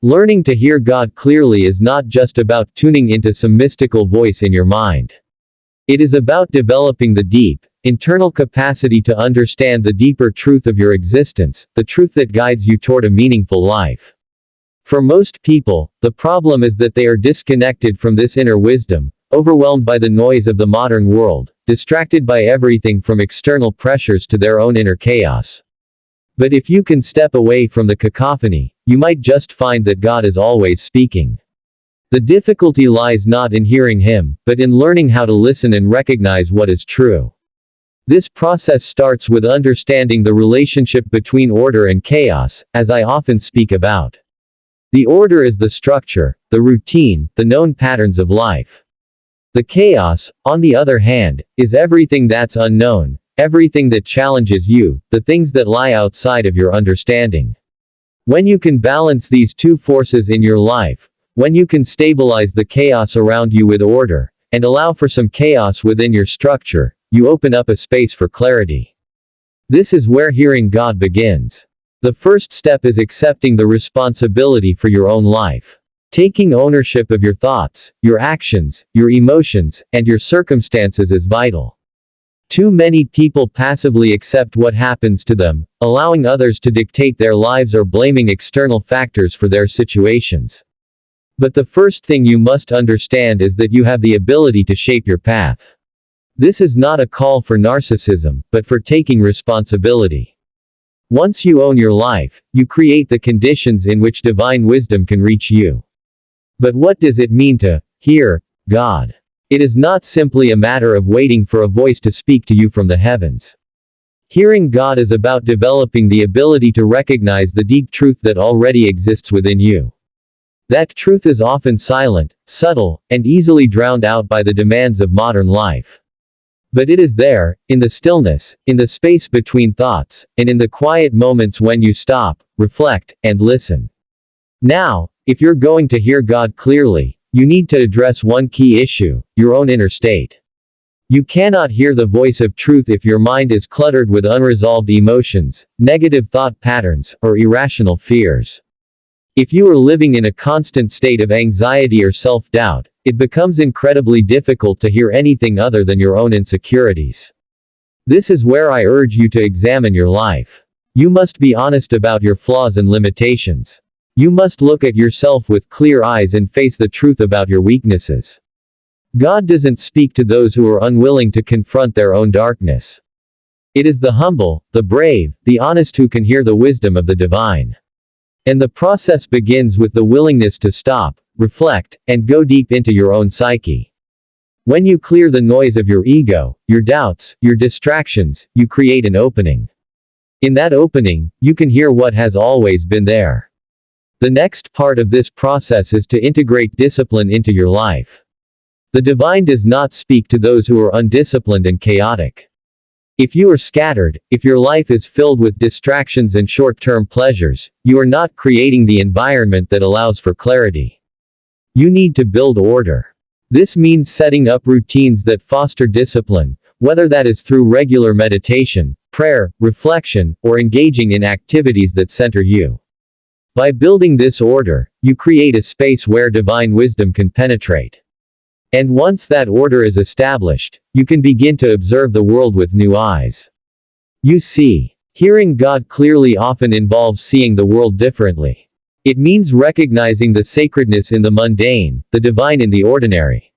Learning to hear God clearly is not just about tuning into some mystical voice in your mind. It is about developing the deep, internal capacity to understand the deeper truth of your existence, the truth that guides you toward a meaningful life. For most people, the problem is that they are disconnected from this inner wisdom, overwhelmed by the noise of the modern world, distracted by everything from external pressures to their own inner chaos. But if you can step away from the cacophony, you might just find that God is always speaking. The difficulty lies not in hearing Him, but in learning how to listen and recognize what is true. This process starts with understanding the relationship between order and chaos, as I often speak about. The order is the structure, the routine, the known patterns of life. The chaos, on the other hand, is everything that's unknown, everything that challenges you, the things that lie outside of your understanding. When you can balance these two forces in your life, when you can stabilize the chaos around you with order, and allow for some chaos within your structure, you open up a space for clarity. This is where hearing God begins. The first step is accepting the responsibility for your own life. Taking ownership of your thoughts, your actions, your emotions, and your circumstances is vital. Too many people passively accept what happens to them, allowing others to dictate their lives or blaming external factors for their situations. But the first thing you must understand is that you have the ability to shape your path. This is not a call for narcissism, but for taking responsibility. Once you own your life, you create the conditions in which divine wisdom can reach you. But what does it mean to hear God? It is not simply a matter of waiting for a voice to speak to you from the heavens. Hearing God is about developing the ability to recognize the deep truth that already exists within you. That truth is often silent, subtle, and easily drowned out by the demands of modern life. But it is there, in the stillness, in the space between thoughts, and in the quiet moments when you stop, reflect, and listen. Now, if you're going to hear God clearly, you need to address one key issue: your own inner state. You cannot hear the voice of truth if your mind is cluttered with unresolved emotions, negative thought patterns, or irrational fears. If you are living in a constant state of anxiety or self-doubt, it becomes incredibly difficult to hear anything other than your own insecurities. This is where I urge you to examine your life. You must be honest about your flaws and limitations. You must look at yourself with clear eyes and face the truth about your weaknesses. God doesn't speak to those who are unwilling to confront their own darkness. It is the humble, the brave, the honest who can hear the wisdom of the divine. And the process begins with the willingness to stop, reflect, and go deep into your own psyche. When you clear the noise of your ego, your doubts, your distractions, you create an opening. In that opening, you can hear what has always been there. The next part of this process is to integrate discipline into your life. The divine does not speak to those who are undisciplined and chaotic. If you are scattered, if your life is filled with distractions and short-term pleasures, you are not creating the environment that allows for clarity. You need to build order. This means setting up routines that foster discipline, whether that is through regular meditation, prayer, reflection, or engaging in activities that center you. By building this order, you create a space where divine wisdom can penetrate. And once that order is established, you can begin to observe the world with new eyes. You see, hearing God clearly often involves seeing the world differently. It means recognizing the sacredness in the mundane, the divine in the ordinary.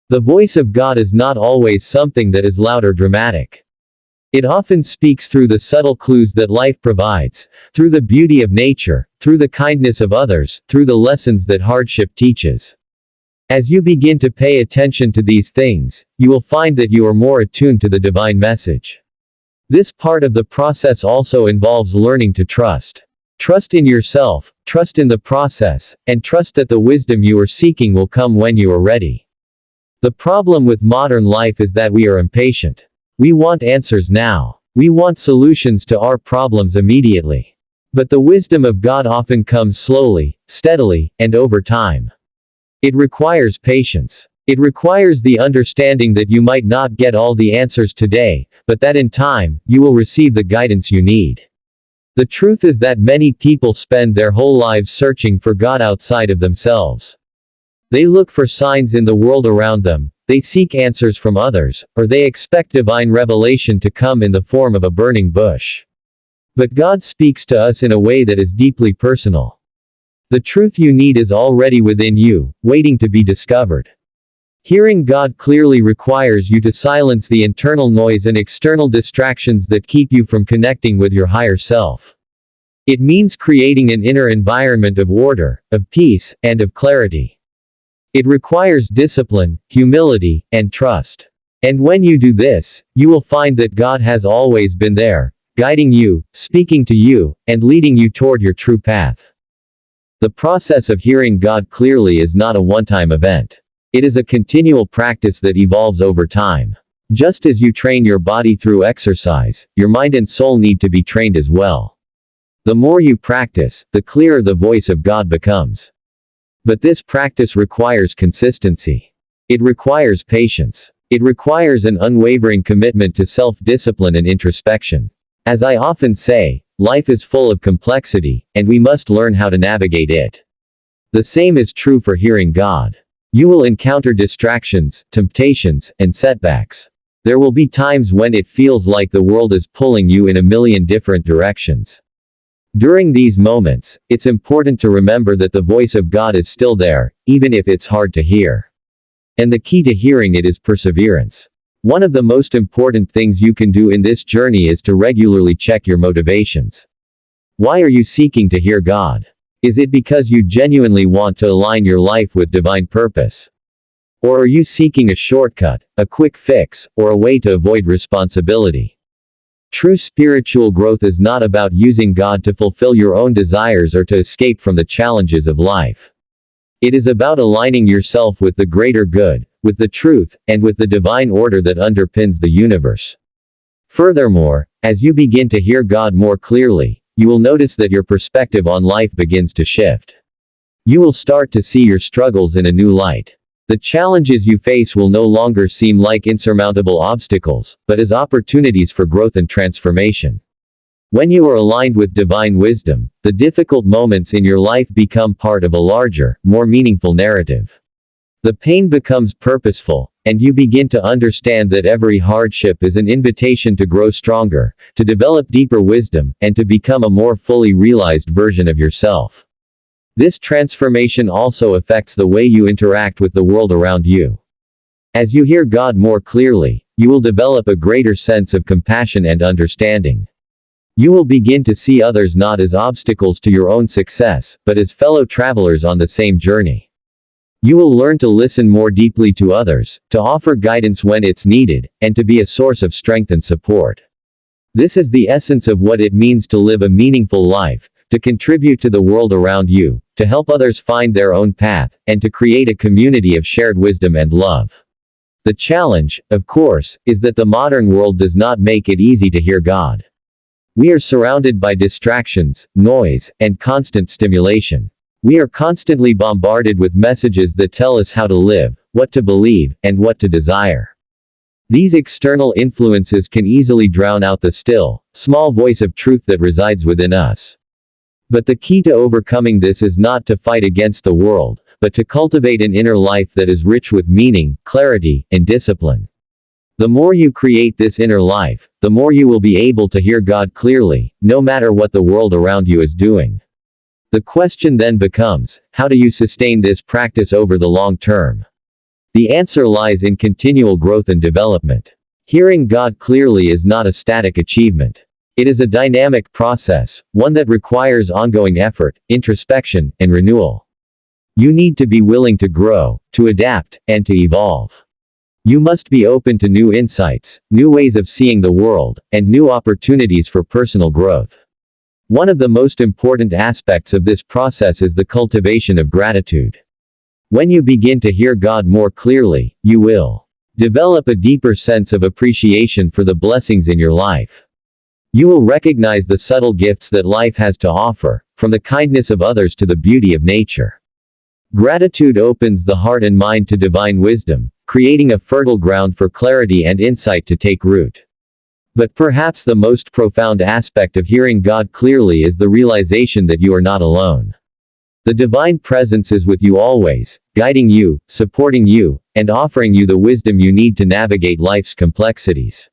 The voice of God is not always something that is loud or dramatic. It often speaks through the subtle clues that life provides, through the beauty of nature, through the kindness of others, through the lessons that hardship teaches. As you begin to pay attention to these things, you will find that you are more attuned to the divine message. This part of the process also involves learning to trust. Trust in yourself, trust in the process, and trust that the wisdom you are seeking will come when you are ready. The problem with modern life is that we are impatient. We want answers now. We want solutions to our problems immediately. But the wisdom of God often comes slowly, steadily, and over time. It requires patience. It requires the understanding that you might not get all the answers today, but that in time, you will receive the guidance you need. The truth is that many people spend their whole lives searching for God outside of themselves. They look for signs in the world around them, they seek answers from others, or they expect divine revelation to come in the form of a burning bush. But God speaks to us in a way that is deeply personal. The truth you need is already within you, waiting to be discovered. Hearing God clearly requires you to silence the internal noise and external distractions that keep you from connecting with your higher self. It means creating an inner environment of order, of peace, and of clarity. It requires discipline, humility, and trust. And when you do this, you will find that God has always been there, guiding you, speaking to you, and leading you toward your true path. The process of hearing God clearly is not a one-time event. It is a continual practice that evolves over time. Just as you train your body through exercise, your mind and soul need to be trained as well. The more you practice, the clearer the voice of God becomes. But this practice requires consistency. It requires patience. It requires an unwavering commitment to self-discipline and introspection. As I often say, life is full of complexity, and we must learn how to navigate it. The same is true for hearing God. You will encounter distractions, temptations, and setbacks. There will be times when it feels like the world is pulling you in a million different directions. During these moments, it's important to remember that the voice of God is still there, even if it's hard to hear. And the key to hearing it is perseverance. One of the most important things you can do in this journey is to regularly check your motivations. Why are you seeking to hear God? Is it because you genuinely want to align your life with divine purpose? Or are you seeking a shortcut, a quick fix, or a way to avoid responsibility? True spiritual growth is not about using God to fulfill your own desires or to escape from the challenges of life. It is about aligning yourself with the greater good, with the truth, and with the divine order that underpins the universe. Furthermore, as you begin to hear God more clearly, you will notice that your perspective on life begins to shift. You will start to see your struggles in a new light. The challenges you face will no longer seem like insurmountable obstacles, but as opportunities for growth and transformation. When you are aligned with divine wisdom, the difficult moments in your life become part of a larger, more meaningful narrative. The pain becomes purposeful, and you begin to understand that every hardship is an invitation to grow stronger, to develop deeper wisdom, and to become a more fully realized version of yourself. This transformation also affects the way you interact with the world around you. As you hear God more clearly, you will develop a greater sense of compassion and understanding. You will begin to see others not as obstacles to your own success, but as fellow travelers on the same journey. You will learn to listen more deeply to others, to offer guidance when it's needed, and to be a source of strength and support. This is the essence of what it means to live a meaningful life, to contribute to the world around you, to help others find their own path, and to create a community of shared wisdom and love. The challenge, of course, is that the modern world does not make it easy to hear God. We are surrounded by distractions, noise, and constant stimulation. We are constantly bombarded with messages that tell us how to live, what to believe, and what to desire. These external influences can easily drown out the still, small voice of truth that resides within us. But the key to overcoming this is not to fight against the world, but to cultivate an inner life that is rich with meaning, clarity, and discipline. The more you create this inner life, the more you will be able to hear God clearly, no matter what the world around you is doing. The question then becomes, how do you sustain this practice over the long term? The answer lies in continual growth and development. Hearing God clearly is not a static achievement. It is a dynamic process, one that requires ongoing effort, introspection, and renewal. You need to be willing to grow, to adapt, and to evolve. You must be open to new insights, new ways of seeing the world, and new opportunities for personal growth. One of the most important aspects of this process is the cultivation of gratitude. When you begin to hear God more clearly, you will develop a deeper sense of appreciation for the blessings in your life. You will recognize the subtle gifts that life has to offer, from the kindness of others to the beauty of nature. Gratitude opens the heart and mind to divine wisdom, creating a fertile ground for clarity and insight to take root. But perhaps the most profound aspect of hearing God clearly is the realization that you are not alone. The divine presence is with you always, guiding you, supporting you, and offering you the wisdom you need to navigate life's complexities.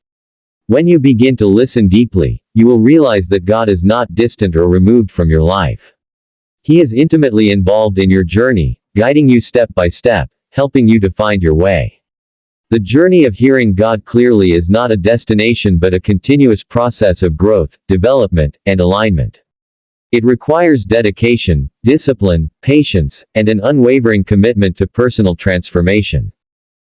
When you begin to listen deeply, you will realize that God is not distant or removed from your life. He is intimately involved in your journey, guiding you step by step, helping you to find your way. The journey of hearing God clearly is not a destination but a continuous process of growth, development, and alignment. It requires dedication, discipline, patience, and an unwavering commitment to personal transformation.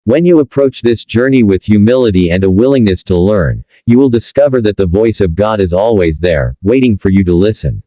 When you approach this journey with humility and a willingness to learn, you will discover that the voice of God is always there, waiting for you to listen.